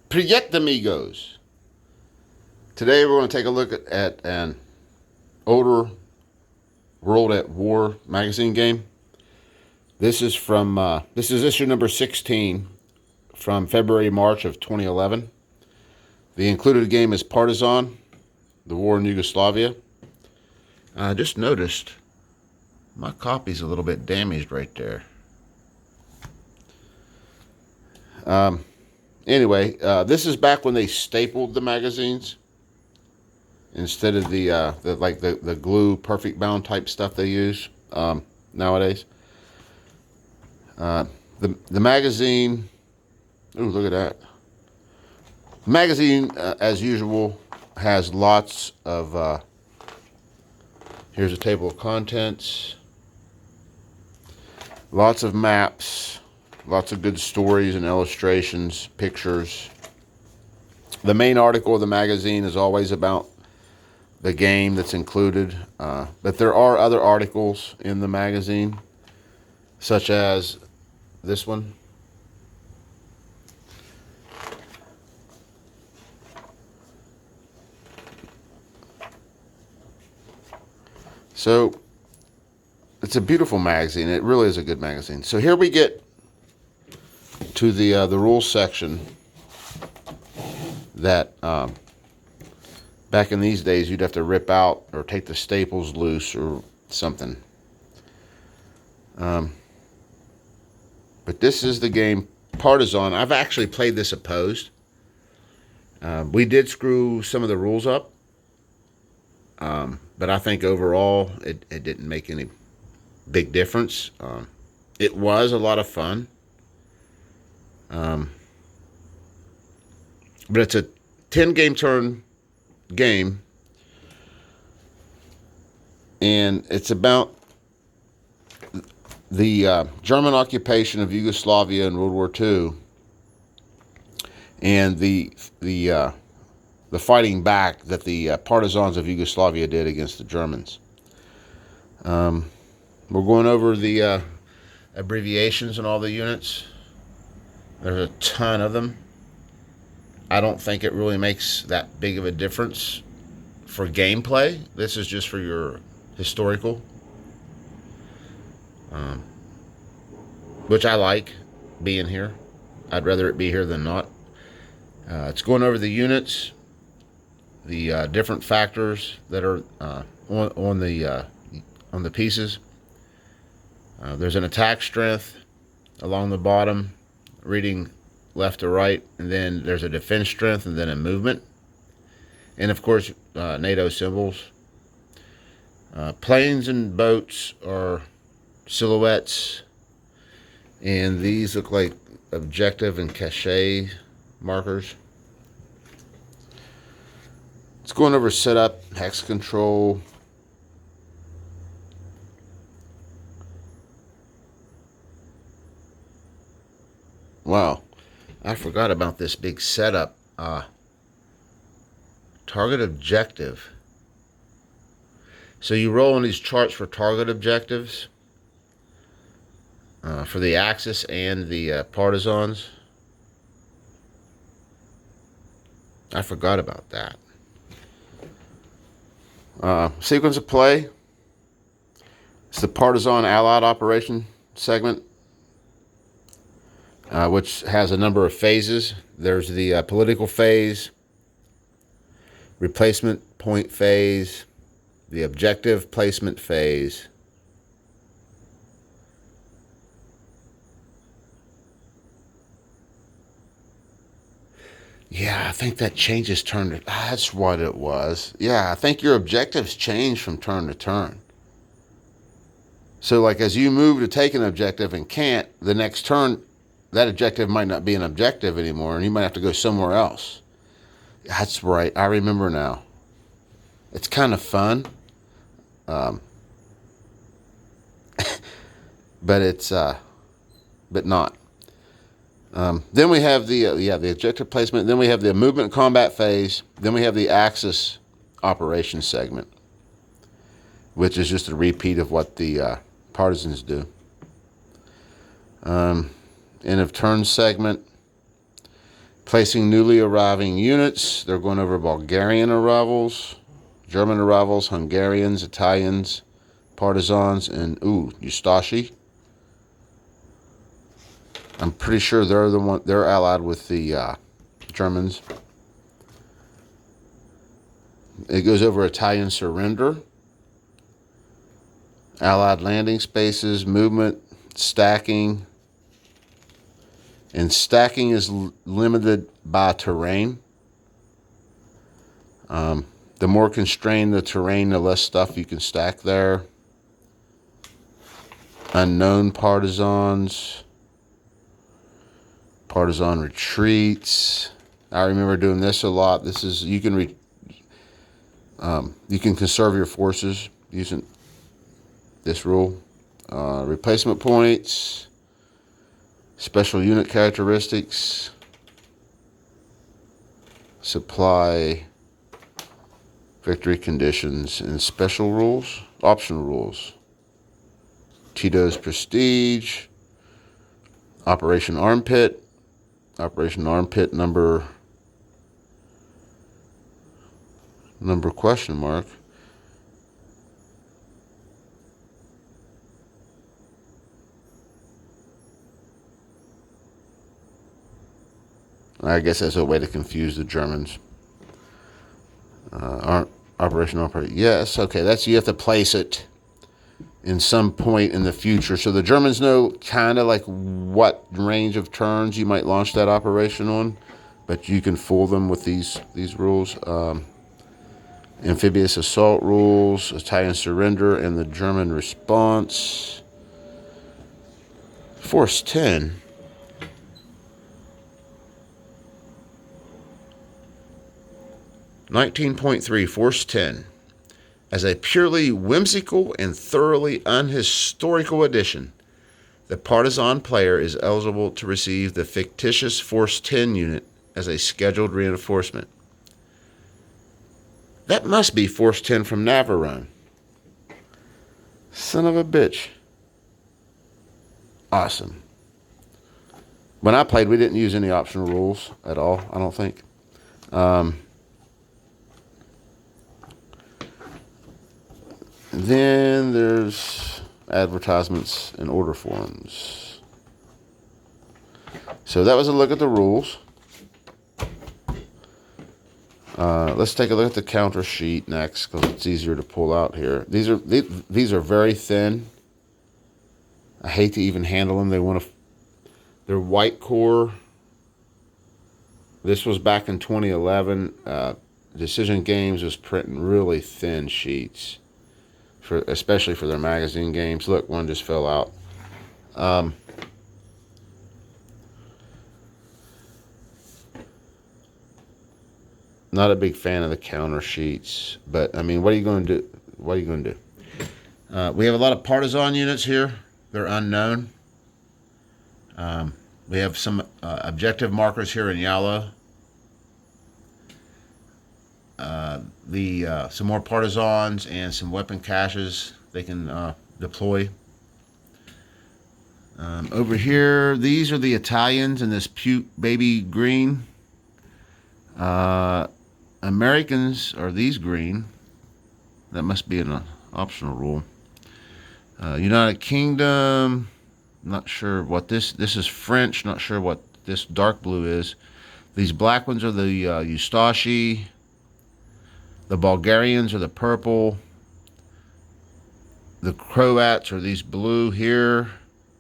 Priet amigos. Today we're going to take a look at an older World at War magazine game. This is issue number 16 from February, March of 2011. The included game is Partizan, the war in Yugoslavia. I just noticed my copy's a little bit damaged right there. Anyway, this is back when they stapled the magazines instead of the glue perfect bound type stuff they use nowadays. The magazine. Ooh, look at that. The magazine, as usual, has lots of. Here's a table of contents. Lots of maps. Lots of good stories and illustrations, pictures. The main article of the magazine is always about the game that's included. But there are other articles in the magazine, such as this one. So it's a beautiful magazine. It really is a good magazine. So here we get to the rules section that back in these days you'd have to rip out or take the staples loose or something. But this is the game Partizan. I've actually played this opposed. We did screw some of the rules up, but I think overall it didn't make any big difference. It was a lot of fun. But it's a 10 game turn game, and it's about the German occupation of Yugoslavia in World War II and the fighting back that the partisans of Yugoslavia did against the Germans. We're going over the abbreviations and all the units. There's a ton of them. I don't think it really makes that big of a difference for gameplay. This is just for your historical, which I like being here. I'd rather it be here than not. It's going over the units, the different factors that are on the pieces. There's an attack strength along the bottom, reading left to right, and then there's a defense strength, and then a movement, and of course NATO symbols. Planes and boats are silhouettes, and these look like objective and cachet markers. It's going over setup, hex control. Wow, I forgot about this big setup. Target objective. So you roll on these charts for target objectives for the Axis and the partisans. I forgot about that. Sequence of play. It's the Partizan Allied Operation segment, which has a number of phases. There's the political phase, replacement point phase, the objective placement phase, yeah, I think that changes turn to... That's what it was. Yeah, I think your objectives change from turn to turn. So, like, as you move to take an objective and can't, the next turn, that objective might not be an objective anymore, and you might have to go somewhere else. That's right. I remember now. It's kind of fun. But it's... but not. Then we have the objective placement. Then we have the movement combat phase. Then we have the Axis operation segment, which is just a repeat of what the partisans do. End of turn segment, Placing newly arriving units. They're going over Bulgarian arrivals, German arrivals, Hungarians, Italians, Partisans, and Ustashi. I'm pretty sure they're allied with the Germans. It goes over Italian surrender, Allied landing spaces, movement, stacking. And stacking is limited by terrain. The more constrained the terrain, the less stuff you can stack there. Unknown partisans. Partisan retreats. I remember doing this a lot. This is you can conserve your forces using this rule. Replacement points. Special unit characteristics. Supply. Victory conditions and special rules. Optional rules. Tito's Prestige. Operation Armpit. Operation Armpit number question mark. I guess that's a way to confuse the Germans. Operation Armpit. Yes, okay. You have to place it in some point in the future, so the Germans know kind of like what range of turns you might launch that operation on, but you can fool them with these rules. Amphibious assault rules, Italian surrender, and the German response. Force 10. .3 Force 10. As a purely whimsical and thoroughly unhistorical addition, the Partizan player is eligible to receive the fictitious Force 10 unit as a scheduled reinforcement. That must be Force 10 from Navarone. Son of a bitch. Awesome. When I played, we didn't use any optional rules at all, I don't think. Then there's advertisements and order forms. So that was a look at the rules. Let's take a look at the counter sheet next because it's easier to pull out here. These are very thin. I hate to even handle them. They're white core. This was back in 2011. Decision Games was printing really thin sheets, especially for their magazine games. Look, one just fell out. Not a big fan of the counter sheets, but I mean, what are you going to do? What are you going to do? We have a lot of Partizan units here. They're unknown. We have some objective markers here in yellow. Some more Partisans and some weapon caches they can deploy. Over here, these are the Italians in this puke baby green. Americans are these green. That must be an optional rule. United Kingdom, not sure what this is French, not sure what this dark blue is. These black ones are the Ustashi. The Bulgarians are the purple. The Croats are these blue here.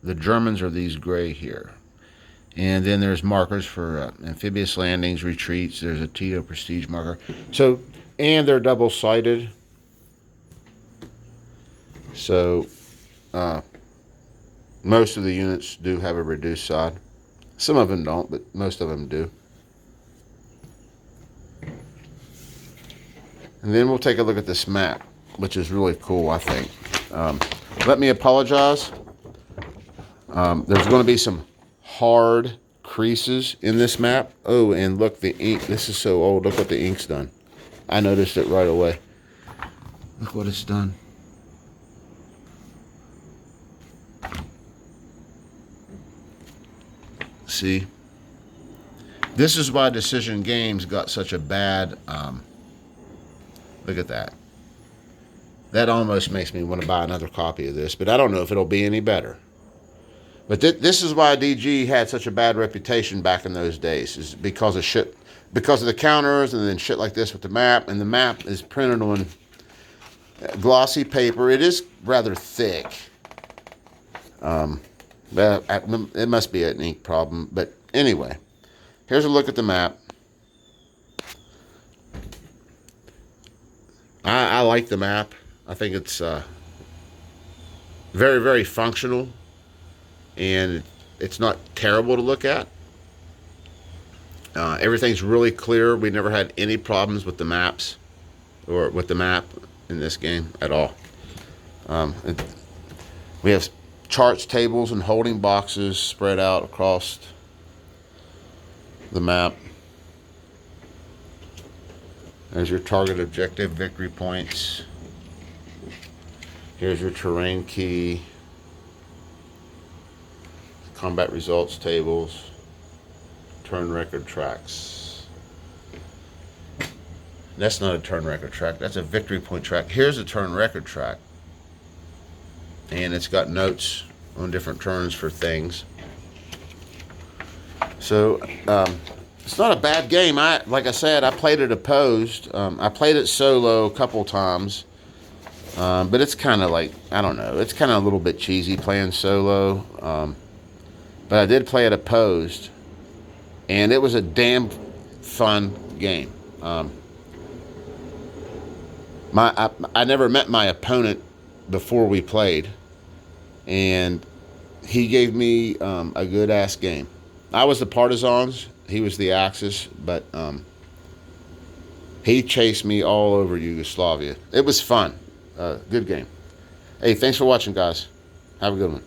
The Germans are these gray here. And then there's markers for amphibious landings, retreats. There's a Tito Prestige marker. So, and they're double-sided. So, most of the units do have a reduced side. Some of them don't, but most of them do. And then we'll take a look at this map, which is really cool, I think. Let me apologize. There's going to be some hard creases in this map. Oh, and look, the ink. This is so old. Look what the ink's done. I noticed it right away. Look what it's done. See? This is why Decision Games got such a bad, look at that. That almost makes me want to buy another copy of this, but I don't know if it'll be any better. But this is why DG had such a bad reputation back in those days, is because of shit, because of the counters and then shit like this with the map, and the map is printed on glossy paper. It is rather thick. It must be an ink problem, but anyway, here's a look at the map. I like the map. I think it's very, very functional, and it's not terrible to look at. Everything's really clear. We never had any problems with the maps or with the map in this game at all. We have charts, tables, and holding boxes spread out across the map. There's your target objective, victory points. Here's your terrain key, combat results tables, turn record tracks. That's not a turn record track, that's a victory point track. Here's a turn record track, and it's got notes on different turns for things. So it's not a bad game. Like I said, I played it opposed. I played it solo a couple times. But it's kind of like, I don't know, it's kind of a little bit cheesy playing solo. But I did play it opposed, and it was a damn fun game. I never met my opponent before we played, and he gave me a good ass game. I was the Partizans, he was the Axis, but he chased me all over Yugoslavia. It was fun. Good game. Hey, thanks for watching, guys. Have a good one.